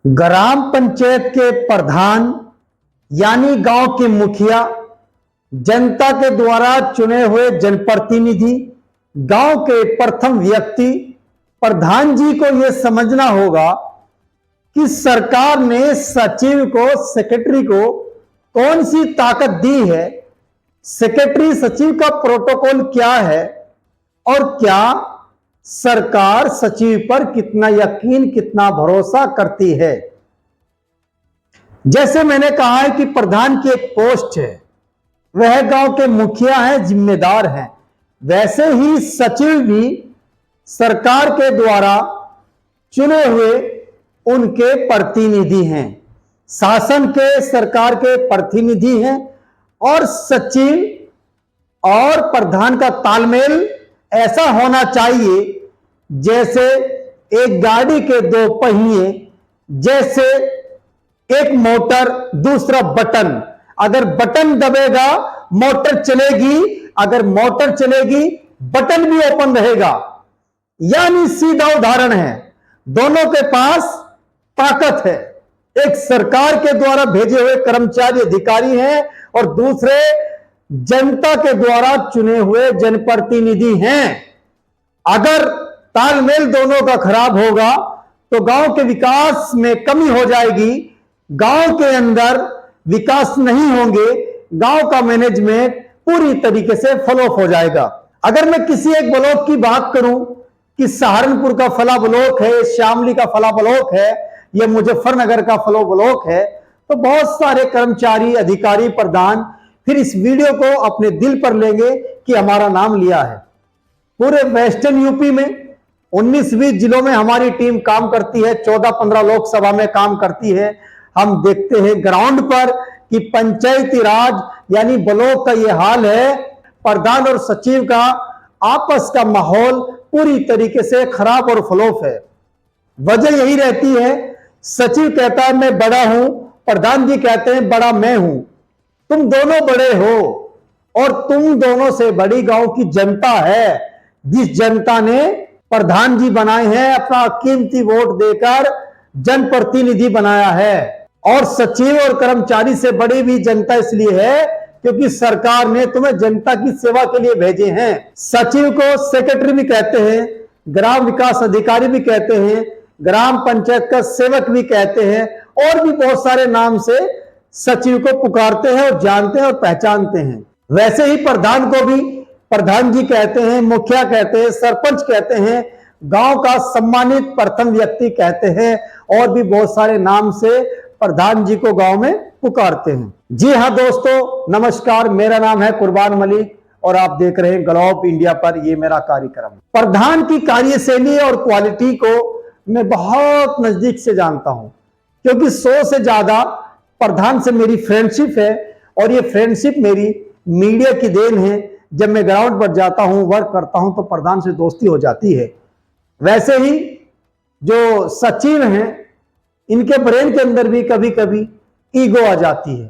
ग्राम पंचायत के प्रधान यानी गांव के मुखिया, जनता के द्वारा चुने हुए जनप्रतिनिधि, गांव के प्रथम व्यक्ति प्रधान जी को यह समझना होगा कि सरकार ने सचिव को, सेक्रेटरी को कौन सी ताकत दी है, सेक्रेटरी सचिव का प्रोटोकॉल क्या है और क्या सरकार सचिव पर कितना यकीन, कितना भरोसा करती है। जैसे मैंने कहा है कि प्रधान की एक पोस्ट है, वह गांव के मुखिया हैं, जिम्मेदार हैं, वैसे ही सचिव भी सरकार के द्वारा चुने हुए उनके प्रतिनिधि हैं, शासन के, सरकार के प्रतिनिधि हैं। और सचिव और प्रधान का तालमेल ऐसा होना चाहिए जैसे एक गाड़ी के दो पहिए, जैसे एक मोटर दूसरा बटन, अगर बटन दबेगा मोटर चलेगी, अगर मोटर चलेगी बटन भी ओपन रहेगा। यानी सीधा उदाहरण है, दोनों के पास ताकत है। एक सरकार के द्वारा भेजे हुए कर्मचारी अधिकारी हैं और दूसरे जनता के द्वारा चुने हुए जनप्रतिनिधि हैं। अगर तालमेल दोनों का खराब होगा तो गांव के विकास में कमी हो जाएगी, गांव के अंदर विकास नहीं होंगे, गांव का मैनेजमेंट पूरी तरीके से फ्लॉप हो जाएगा। अगर मैं किसी एक ब्लॉक की बात करूं कि सहारनपुर का फला ब्लॉक है, शामली का फला ब्लॉक है, यह मुजफ्फरनगर का फला ब्लॉक है, तो बहुत सारे कर्मचारी, अधिकारी, प्रधान फिर इस वीडियो को अपने दिल पर लेंगे कि हमारा नाम लिया है। पूरे वेस्टर्न यूपी में 19-20 जिलों में हमारी टीम काम करती है, 14-15 लोकसभा में काम करती है। हम देखते हैं ग्राउंड पर कि पंचायती राज यानी ब्लॉक का यह हाल है, प्रधान और सचिव का आपस का माहौल पूरी तरीके से खराब और फ्लॉप है। वजह यही रहती है, सचिव कहता है मैं बड़ा हूं, प्रधान जी कहते हैं बड़ा मैं हूं। तुम दोनों बड़े हो और तुम दोनों से बड़ी गांव की जनता है, जिस जनता ने प्रधान जी बनाए हैं, अपना कीमती वोट देकर जनप्रतिनिधि बनाया है। और सचिव और कर्मचारी से बड़ी भी जनता इसलिए है क्योंकि सरकार ने तुम्हें जनता की सेवा के लिए भेजे हैं। सचिव को सेक्रेटरी भी कहते हैं, ग्राम विकास अधिकारी भी कहते हैं, ग्राम पंचायत का सेवक भी कहते हैं, और भी बहुत सारे नाम से सचिव को पुकारते हैं और जानते हैं और पहचानते हैं। वैसे ही प्रधान को भी प्रधान जी कहते हैं, मुखिया कहते हैं, सरपंच कहते हैं, गांव का सम्मानित प्रथम व्यक्ति कहते हैं, और भी बहुत सारे नाम से प्रधान जी को गांव में पुकारते हैं। जी हां दोस्तों, नमस्कार, मेरा नाम है कुर्बान मलिक और आप देख रहे हैं ग्लोब इंडिया पर ये मेरा कार्यक्रम। प्रधान की कार्यशैली और क्वालिटी को मैं बहुत नजदीक से जानता हूं क्योंकि 100 से ज्यादा प्रधान से मेरी फ्रेंडशिप है और ये फ्रेंडशिप मेरी मीडिया की देन है। जब मैं ग्राउंड पर जाता हूं, वर्क करता हूं, तो प्रधान से दोस्ती हो जाती है। वैसे ही जो सचिव हैं, इनके ब्रेन के अंदर भी कभी कभी ईगो आ जाती है,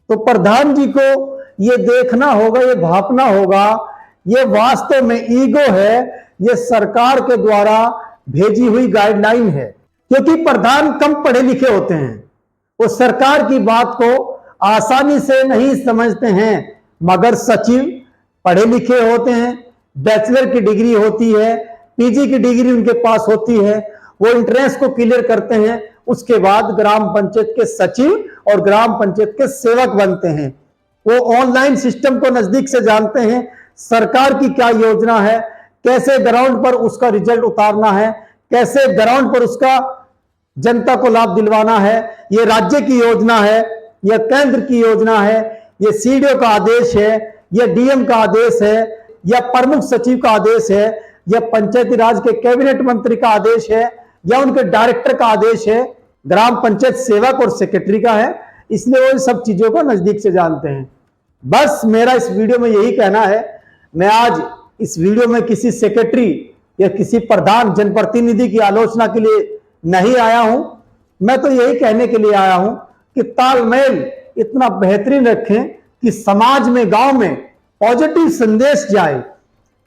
तो प्रधान जी को ये देखना होगा, ये भापना होगा, ये वास्तव में ईगो है, ये सरकार के द्वारा भेजी हुई गाइडलाइन है। क्योंकि प्रधान कम पढ़े लिखे होते हैं, वो सरकार की बात को आसानी से नहीं समझते हैं, मगर सचिव पढ़े लिखे होते हैं, बैचलर की डिग्री होती है, पीजी की डिग्री उनके पास होती है, वो एंट्रेंस को क्लियर करते हैं, उसके बाद ग्राम पंचायत के सचिव और ग्राम पंचायत के सेवक बनते हैं। वो ऑनलाइन सिस्टम को नजदीक से जानते हैं, सरकार की क्या योजना है, कैसे ग्राउंड पर उसका रिजल्ट उतारना है, कैसे ग्राउंड पर उसका जनता को लाभ दिलवाना है, ये राज्य की योजना है, यह केंद्र की योजना है, यह सीडीओ का आदेश है, यह डीएम का आदेश है, या प्रमुख सचिव का आदेश है, या पंचायती राज के कैबिनेट मंत्री का आदेश है, या उनके डायरेक्टर का आदेश है, ग्राम पंचायत सेवक और सेक्रेटरी का है। इसलिए वो सब चीजों को नजदीक से जानते हैं। बस मेरा इस वीडियो में यही कहना है, मैं आज इस वीडियो में किसी सेक्रेटरी या किसी प्रधान जनप्रतिनिधि की आलोचना के लिए नहीं आया हूं। मैं तो यही कहने के लिए आया हूं कि तालमेल इतना बेहतरीन रखें कि समाज में, गांव में पॉजिटिव संदेश जाए।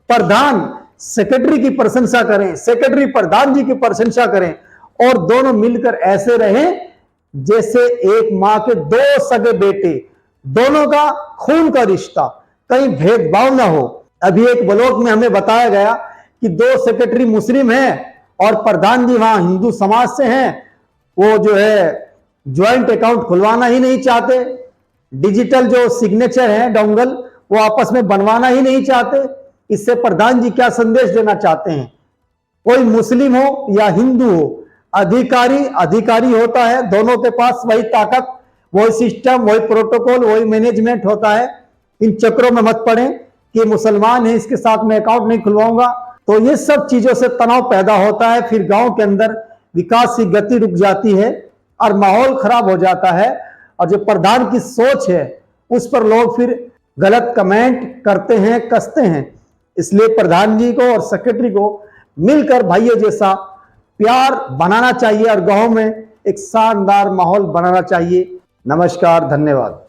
प्रधान सेक्रेटरी की प्रशंसा करें, सेक्रेटरी प्रधान जी की प्रशंसा करें और दोनों मिलकर ऐसे रहें जैसे एक मां के दो सगे बेटे, दोनों का खून का रिश्ता, कहीं भेदभाव ना हो। अभी एक ब्लॉग में हमें बताया गया कि 2 सेक्रेटरी मुस्लिम हैं और प्रधान जी वहां हिंदू समाज से हैं, वो जो है ज्वाइंट अकाउंट खुलवाना ही नहीं चाहते, डिजिटल जो सिग्नेचर है डोंगल वो आपस में बनवाना ही नहीं चाहते। इससे प्रधान जी क्या संदेश देना चाहते हैं? कोई मुस्लिम हो या हिंदू हो, अधिकारी अधिकारी होता है, दोनों के पास वही ताकत, वही सिस्टम, वही प्रोटोकॉल, वही मैनेजमेंट होता है। इन चक्रों में मत पड़े कि मुसलमान है इसके साथ मैं अकाउंट नहीं खुलवाऊंगा। तो ये सब चीजों से तनाव पैदा होता है, फिर गांव के अंदर विकास की गति रुक जाती है और माहौल खराब हो जाता है। और जो प्रधान की सोच है उस पर लोग फिर गलत कमेंट करते हैं, कसते हैं। इसलिए प्रधान जी को और सेक्रेटरी को मिलकर भाइयों जैसा प्यार बनाना चाहिए और गांव में एक शानदार माहौल बनाना चाहिए। नमस्कार, धन्यवाद।